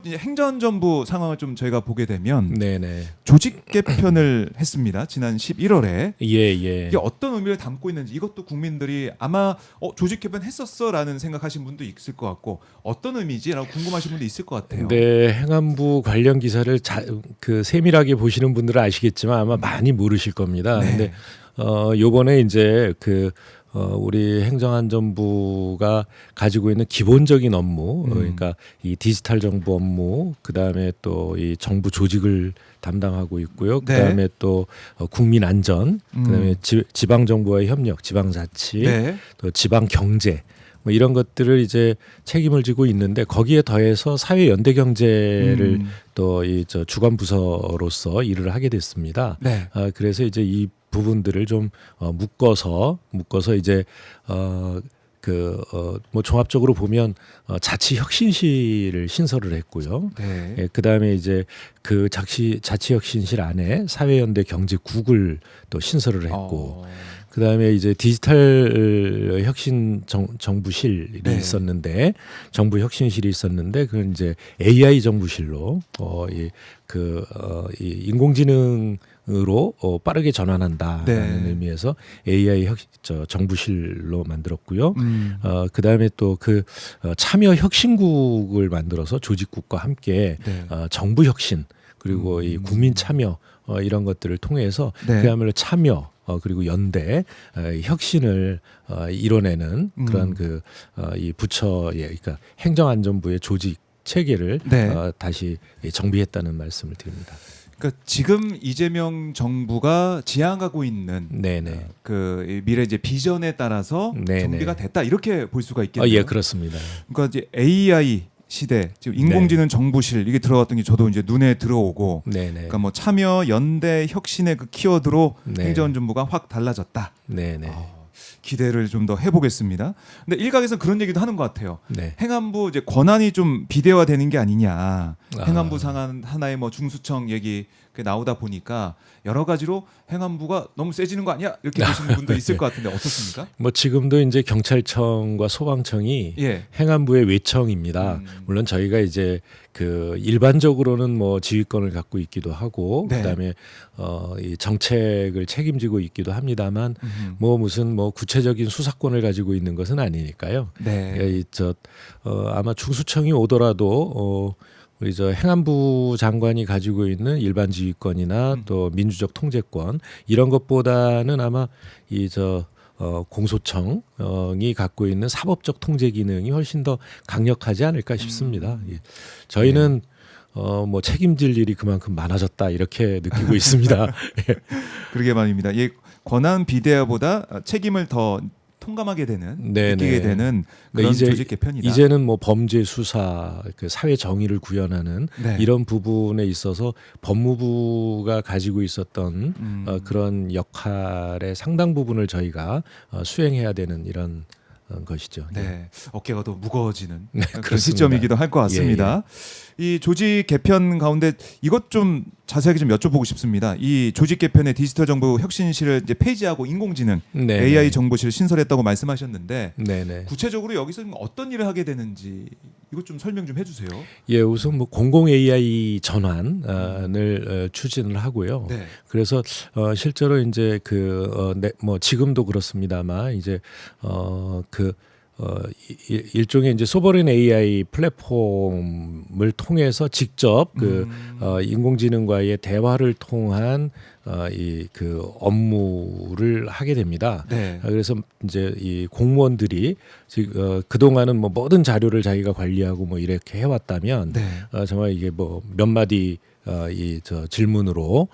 이제 행정안전부 상황을 좀 저희가 보게 되면 네네. 조직 개편을 했습니다. 지난 11월에 예. 이게 어떤 의미를 담고 있는지 이것도 국민들이 아마 조직 개편 했었어라는 생각하신 분도 있을 것 같고 어떤 의미지라고 궁금하신 분도 있을 것 같아요. 네, 행안부 관련 기사를 세밀하게 보시는 분들은 아시겠지만 아마 많이 모르실 겁니다. 네. 근데 요번에 이제 우리 행정안전부가 가지고 있는 기본적인 업무, 그러니까 이 디지털 정부 업무, 그 다음에 또 이 정부 조직을 담당하고 있고요. 그 다음에 또 국민 안전, 그 다음에 지방 정부와의 협력, 지방자치, 네. 또 지방 경제. 뭐 이런 것들을 이제 책임을 지고 있는데 거기에 더해서 사회 연대 경제를 또 이 주관 부서로서 일을 하게 됐습니다. 네. 그래서 이제 이 부분들을 좀 묶어서 이제 뭐 종합적으로 보면 자치혁신실을 신설을 했고요. 네. 예, 그다음에 이제 그 자치혁신실 안에 사회연대 경제국을 또 신설을 했고 그다음에 이제 디지털 혁신 정부실이 네. 있었는데 정부 혁신실이 있었는데 그건 이제 AI 정부실로 이 인공지능으로 빠르게 전환한다라는 네. 의미에서 AI 정부실로 만들었고요. 그다음에 또 참여 혁신국을 만들어서 조직국과 함께 네. 정부 혁신 그리고 이 국민 참여 이런 것들을 통해서 네. 그야말로 참여 그리고 연대 혁신을 이뤄내는 그런 이 부처의 그러니까 행정안전부의 조직 체계를 네. 다시 정비했다는 말씀을 드립니다. 그러니까 지금 이재명 정부가 지향하고 있는 네네. 그 미래 이제 비전에 따라서 네네. 정비가 됐다 이렇게 볼 수가 있겠네요. 예, 그렇습니다. 그러니까 이제 AI 시대 지금 인공지능 정부실 이게 들어갔던 게 저도 이제 눈에 들어오고 네네. 그러니까 뭐 참여 연대 혁신의 그 키워드로 네. 행정안전부가 확 달라졌다. 네네. 기대를 좀 더 해보겠습니다. 근데 일각에서 그런 얘기도 하는 것 같아요. 네. 행안부 이제 권한이 좀 비대화되는 게 아니냐. 행안부 상한 하나의 뭐 중수청 얘기 나오다 보니까 여러 가지로 행안부가 너무 세지는 거 아니야? 이렇게 보시는 분도 있을 것 같은데 어떻습니까? 뭐 지금도 이제 경찰청과 소방청이 예. 행안부의 외청입니다. 물론 저희가 이제 일반적으로는 뭐 지휘권을 갖고 있기도 하고 네. 그다음에 이 정책을 책임지고 있기도 합니다만 뭐 무슨 뭐 구체적인 수사권을 가지고 있는 것은 아니니까요. 네. 아마 중수청이 오더라도 우리 행안부 장관이 가지고 있는 일반 지휘권이나 또 민주적 통제권 이런 것보다는 아마 공소청이 갖고 있는 사법적 통제 기능이 훨씬 더 강력하지 않을까 싶습니다. 예. 저희는 뭐 책임질 일이 그만큼 많아졌다 이렇게 느끼고 있습니다. 그러게 말입니다. 이 권한 비대화보다 책임을 더 통감하게 되는 느끼게 되는 그런 조직 개편이다. 이제는 뭐 범죄 수사, 사회 정의를 구현하는 네. 이런 부분에 있어서 법무부가 가지고 있었던 그런 역할의 상당 부분을 저희가 수행해야 되는 이런 것이죠. 네, 어깨가 더 무거워지는 그런 그렇습니다. 시점이기도 할 것 같습니다. 이 조직 개편 가운데 이것 좀 자세하게 좀 여쭤보고 싶습니다. 이 조직 개편의 디지털 정부 혁신실을 이제 폐지하고 인공지능 네네. AI 정보실을 신설했다고 말씀하셨는데 네네. 구체적으로 여기서 어떤 일을 하게 되는지 이것 좀 설명 좀 해주세요. 예, 우선 뭐 공공 AI 전환을 추진을 하고요. 네. 그래서 실제로 이제 뭐 지금도 그렇습니다만 이제 일종의 이제 소버린 AI 플랫폼을 통해서 직접 인공지능과의 대화를 통한 업무를 하게 됩니다. 네. 그래서 이제 이 공무원들이 그동안은 뭐 모든 자료를 자기가 관리하고 뭐 이렇게 해왔다면 네. 정말 이게 뭐 몇 마디 질문으로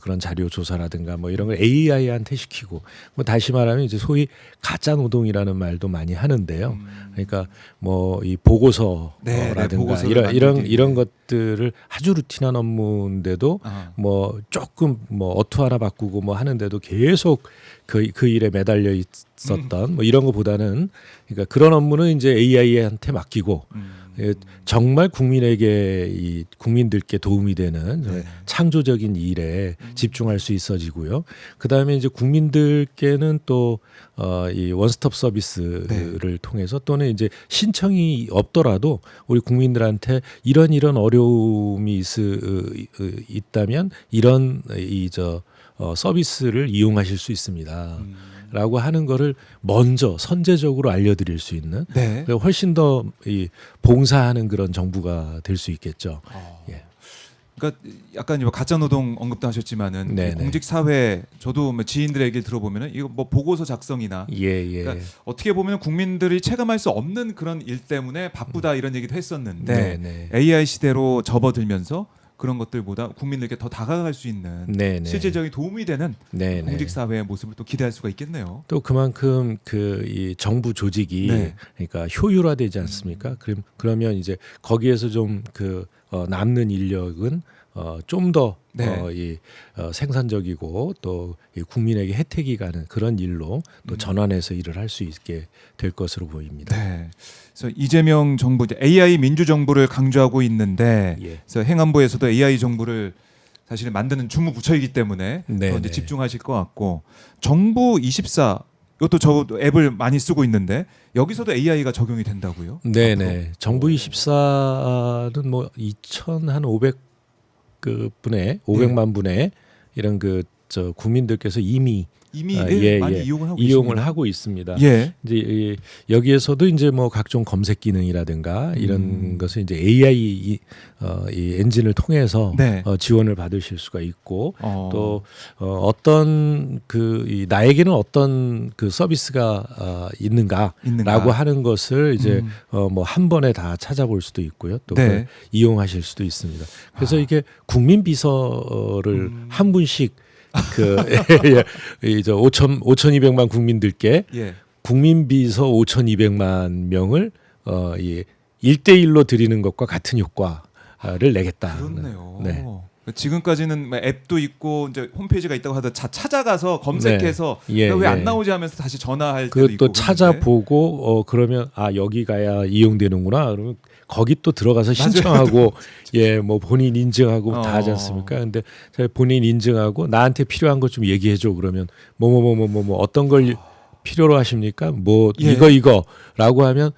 그런 자료 조사라든가 뭐 이런 걸 AI한테 시키고 뭐 다시 말하면 이제 소위 가짜 노동이라는 말도 많이 하는데요. 그러니까 뭐 이 보고서라든가 보고서를 이런 것들을 아주 루틴한 업무인데도 뭐 조금 뭐 어투 하나 바꾸고 뭐 하는데도 계속 그 일에 매달려 뭐 이런 거보다는 그러니까 그런 업무는 이제 AI한테 맡기고 정말 국민에게 이 국민들께 도움이 되는 네. 창조적인 일에 집중할 수 있어지고요. 그다음에 이제 국민들께는 또 이 원스톱 서비스를 네. 통해서 또는 이제 신청이 없더라도 우리 국민들한테 이런 어려움이 있다면 이런 서비스를 이용하실 수 있습니다. 라고 하는 거를 먼저 선제적으로 알려드릴 수 있는 네. 훨씬 더 이 봉사하는 그런 정부가 될 수 있겠죠. 예. 그러니까 약간 뭐 가짜 노동 언급도 하셨지만은 네네. 공직 사회 저도 뭐 지인들의 얘기를 들어보면은 이거 뭐 보고서 작성이나 예. 그러니까 어떻게 보면 국민들이 체감할 수 없는 그런 일 때문에 바쁘다 이런 얘기도 했었는데 네네. AI 시대로 접어들면서 그런 것들보다 국민들께 더 다가갈 수 있는 네네. 실질적인 도움이 되는 네네. 공직 사회의 모습을 또 기대할 수가 있겠네요. 또 그만큼 이 정부 조직이 네. 그러니까 효율화되지 않습니까? 그러면 이제 거기에서 좀 남는 인력은 좀 더 네. 생산적이고 또 이 국민에게 혜택이 가는 그런 일로 또 전환해서 일을 할 수 있게 될 것으로 보입니다. 네. 그래서 이재명 정부 이제 AI 민주 정부를 강조하고 있는데 예. 그래서 행안부에서도 AI 정부를 사실 만드는 주무 부처이기 때문에 네, 더 이제 네. 집중하실 것 같고 정부 24 이것도 저도 앱을 많이 쓰고 있는데 여기서도 AI가 적용이 된다고요? 네네. 정부 24는 뭐 2,500 500만 분의 이런 국민들께서 이미 이미 많이 이용을 하고 이용을 계십니다. 하고 있습니다. 예. 이제 여기에서도 이제 뭐 각종 검색 기능이라든가 이런 것을 이제 AI 이 엔진을 통해서 네. 지원을 받으실 수가 있고 또 또 어떤 나에게는 어떤 서비스가 있는가라고 하는 것을 이제 뭐 한 번에 다 찾아볼 수도 있고요. 또 네. 그걸 이용하실 수도 있습니다. 그래서 이게 국민 비서를 한 분씩 이제 5,200만 국민들께 예. 국민 비서 5,200만 명을 1대1로 드리는 것과 같은 효과를 내겠다. 그렇네요. 네. 지금까지는 뭐 앱도 있고 이제 홈페이지가 있다고 하다 찾아가서 검색해서 네. 예, 왜 안 예. 나오지 하면서 다시 전화할 때도 있고 그것도 찾아보고 그러면 여기 가야 이용되는구나. 그러면 거기 또 들어가서 신청하고 뭐 본인 인증하고 다 하지 않습니까? 근데 본인 인증하고 나한테 필요한 것 좀 얘기해 줘. 그러면 뭐 어떤 걸 필요로 하십니까? 뭐 예. 이거라고 하면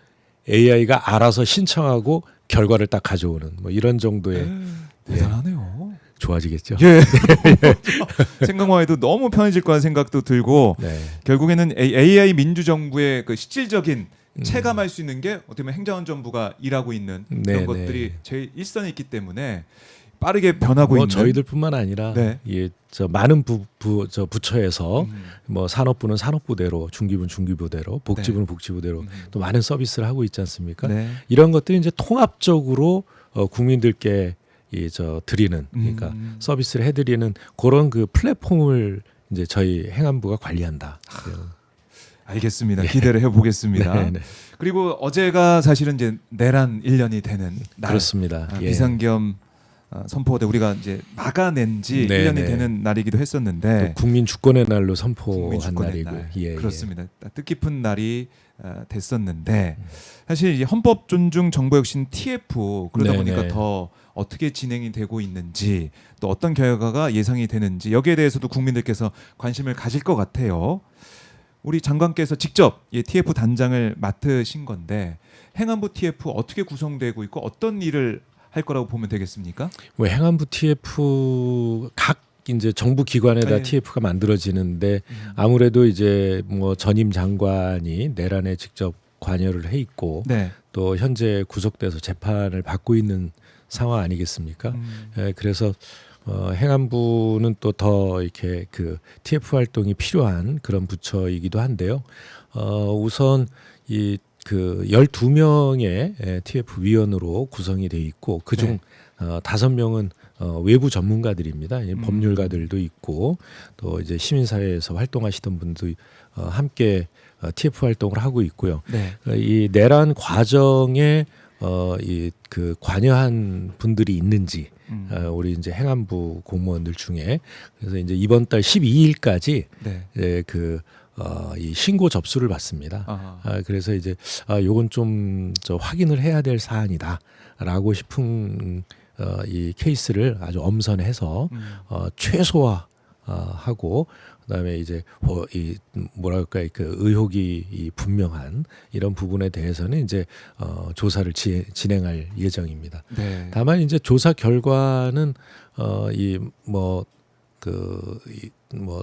AI가 알아서 신청하고 결과를 딱 가져오는 뭐 이런 정도의 대단하네요. 좋아지겠죠. 예. 생각만 해도 너무 편해질 거라는 생각도 들고 네. 결국에는 AI 민주정부의 그 실질적인 체감할 수 있는 게 어떻게 보면 행정안전부가 일하고 있는 그런 네, 것들이 네. 제일 일선에 있기 때문에 빠르게 변하고 뭐 있는 저희들뿐만 아니라 네. 많은 부처에서 뭐 산업부는 산업부대로, 중기부는 중기부대로, 복지부는 복지부대로 또 많은 서비스를 하고 있지 않습니까? 네. 이런 것들이 이제 통합적으로 국민들께 드리는 그러니까 서비스를 해드리는 그런 플랫폼을 이제 저희 행안부가 관리한다. 알겠습니다. 기대를 해보겠습니다. 네, 네. 그리고 어제가 사실은 이제 내란 1년이 되는 날. 그렇습니다. 예. 비상겸 선포대 우리가 이제 막아낸 지 네, 1년이 네. 되는 날이기도 했었는데 또 국민 주권의 날로 선포한 국민 주권의 날이고, 날. 예, 그렇습니다. 뜻깊은 날이 됐었는데 사실 이 헌법 존중 정보혁신 TF 그러다 네, 보니까 네. 더 어떻게 진행이 되고 있는지 또 어떤 결과가 예상이 되는지 여기에 대해서도 국민들께서 관심을 가질 것 같아요. 우리 장관께서 직접 TF 단장을 맡으신 건데 행안부 TF 어떻게 구성되고 있고 어떤 일을 할 거라고 보면 되겠습니까? 뭐 행안부 TF 각 이제 정부 기관에다 네. TF가 만들어지는데 아무래도 이제 뭐 전임 장관이 내란에 직접 관여를 해 있고 네. 또 현재 구속돼서 재판을 받고 있는 상황 아니겠습니까? 그래서 행안부는 또 더 이렇게 TF 활동이 필요한 그런 부처이기도 한데요. 우선 이 12명의 TF 위원으로 구성이 돼 있고 그중 5명은 외부 전문가들입니다. 법률가들도 있고 또 이제 시민사회에서 활동하시던 분도 함께 TF 활동을 하고 있고요. 네. 이 내란 과정에 관여한 분들이 있는지 우리 이제 행안부 공무원들 중에 그래서 이제 이번 달 12일까지 네. 이 신고 접수를 받습니다. 아하. 그래서 이제 요건 좀 확인을 해야 될 사안이다라고 싶은 이 케이스를 아주 엄선해서 최소화하고 그다음에 이제 이 뭐랄까 그 의혹이 이 분명한 이런 부분에 대해서는 이제 조사를 진행할 예정입니다. 네. 다만 이제 조사 결과는 뭐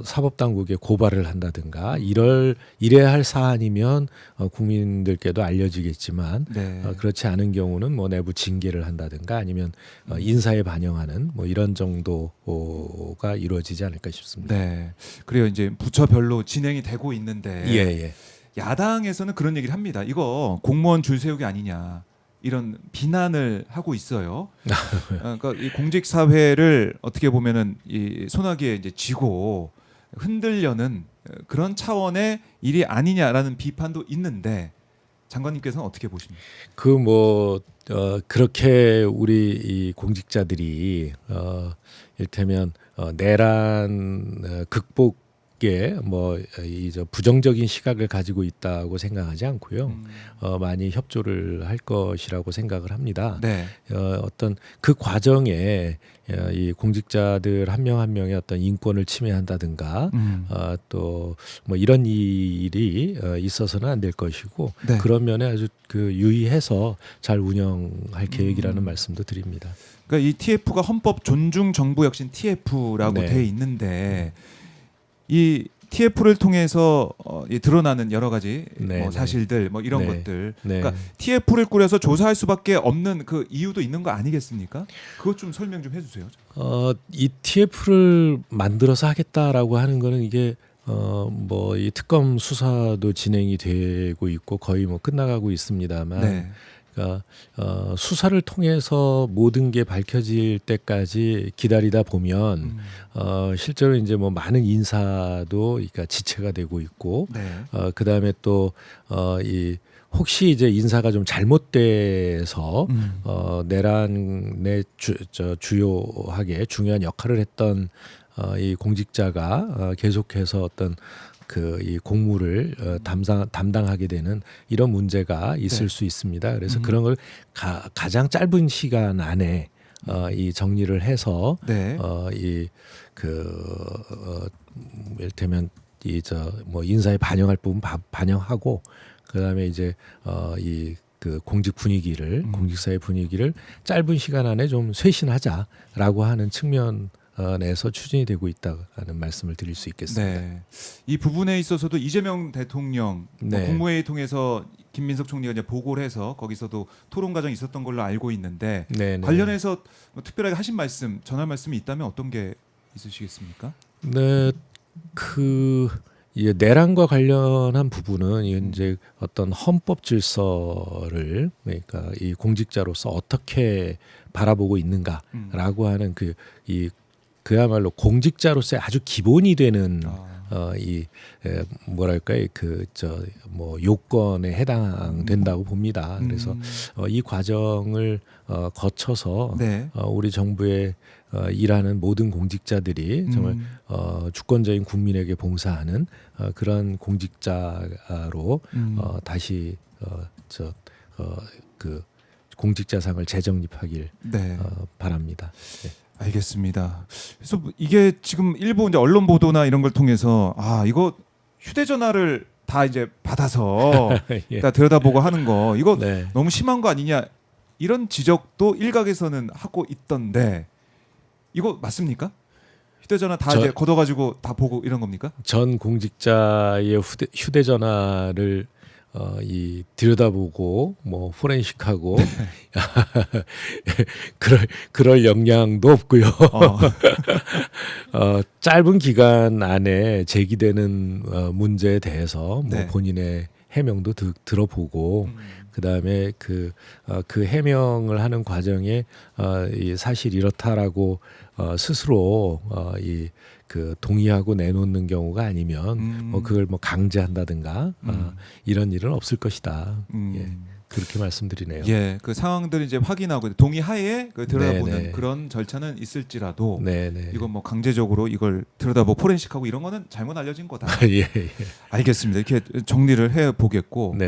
사법당국에 고발을 한다든가 이래야 할 사안이면 국민들께도 알려지겠지만 네. 그렇지 않은 경우는 뭐 내부 징계를 한다든가 아니면 인사에 반영하는 뭐 이런 정도가 이루어지지 않을까 싶습니다. 네. 그래요. 이제 부처별로 진행이 되고 있는데 예. 야당에서는 그런 얘기를 합니다. 이거 공무원 줄 세우기 아니냐. 이런 비난을 하고 있어요. 그러니까 이 공직 사회를 어떻게 보면은 이 소나기에 이제 쥐고 흔들려는 그런 차원의 일이 아니냐라는 비판도 있는데 장관님께서는 어떻게 보십니까? 그렇게 우리 이 공직자들이 일테면 내란 극복에 이 부정적인 시각을 가지고 있다고 생각하지 않고요. 많이 협조를 할 것이라고 생각을 합니다. 네. 어떤 그 과정에 이 공직자들 한 명 한 명의 어떤 인권을 침해한다든가 또 뭐 이런 일이 있어서는 안 될 것이고 네. 그런 면에 아주 그 유의해서 잘 운영할 계획이라는 말씀도 드립니다. 그러니까 이 TF가 헌법 존중 정부 혁신 TF라고 네. 돼 있는데 이 TF를 통해서 이 드러나는 여러 가지 네, 뭐 네. 사실들 뭐 이런 네. 것들 네. 그러니까 TF를 꾸려서 조사할 수밖에 없는 그 이유도 있는 거 아니겠습니까? 그것 좀 설명 좀 해주세요. 이 TF를 만들어서 하겠다라고 하는 거는 이게 이 특검 수사도 진행이 되고 있고 거의 뭐 끝나가고 있습니다만 네. 그러니까 수사를 통해서 모든 게 밝혀질 때까지 기다리다 보면 실제로 이제 뭐 많은 인사도 그러니까 지체가 되고 있고 네. 그다음에 또 이 혹시 이제 인사가 좀 잘못돼서 내란에 주요하게 중요한 역할을 했던 이 공직자가 계속해서 어떤 이 공무를 담당하게 되는 이런 문제가 있을 네. 수 있습니다. 그래서 그런 걸 가장 짧은 시간 안에 이 정리를 해서 네. 이를테면 인사에 반영할 부분 반영하고 그다음에 이제 그 공직 분위기를 공직사회 분위기를 짧은 시간 안에 좀 쇄신하자라고 하는 측면에서 추진이 되고 있다는 말씀을 드릴 수 있겠습니다. 네. 이 부분에 있어서도 이재명 대통령 뭐 네. 국무회의 통해서 김민석 총리가 이제 보고를 해서 거기서도 토론 과정이 있었던 걸로 알고 있는데 네, 네. 관련해서 뭐 특별하게 하신 말씀, 전할 말씀이 있다면 어떤 게 있으시겠습니까? 네, 이 내란과 관련한 부분은 이제 어떤 헌법 질서를 그러니까 이 공직자로서 어떻게 바라보고 있는가라고 하는 그야말로 공직자로서의 아주 기본이 되는 요건에 해당된다고 봅니다. 그래서 이 과정을 거쳐서 네. 우리 정부의 일하는 모든 공직자들이 정말 주권적인 국민에게 봉사하는 그런 공직자로 다시 그 공직자상을 재정립하길 네. 바랍니다. 네. 알겠습니다. 그래서 이게 지금 일부 이제 언론 보도나 이런 걸 통해서 이거 휴대전화를 다 이제 받아서 예. 다 들여다보고 하는 거 이거 네. 너무 심한 거 아니냐 이런 지적도 일각에서는 하고 있던데 이거 맞습니까? 휴대전화 다 이제 걷어가지고 다 보고 이런 겁니까? 전 공직자의 휴대전화를 들여다보고 뭐 포렌식하고 그럴 역량도 없고요. 짧은 기간 안에 제기되는 문제에 대해서 뭐 네. 본인의 해명도 들어보고 그다음에 그 해명을 하는 과정에 이 사실 이렇다라고 스스로 그 동의하고 내놓는 경우가 아니면 뭐 그걸 뭐 강제한다든가 이런 일은 없을 것이다. 예. 그렇게 말씀드리네요. 예, 그 상황들을 이제 확인하고 동의하에 그 들여다보는 네네. 그런 절차는 있을지라도 네네. 이건 뭐 강제적으로 이걸 들여다보고 포렌식하고 이런 거는 잘못 알려진 거다. 예, 예. 알겠습니다. 이렇게 정리를 해 보겠고 네.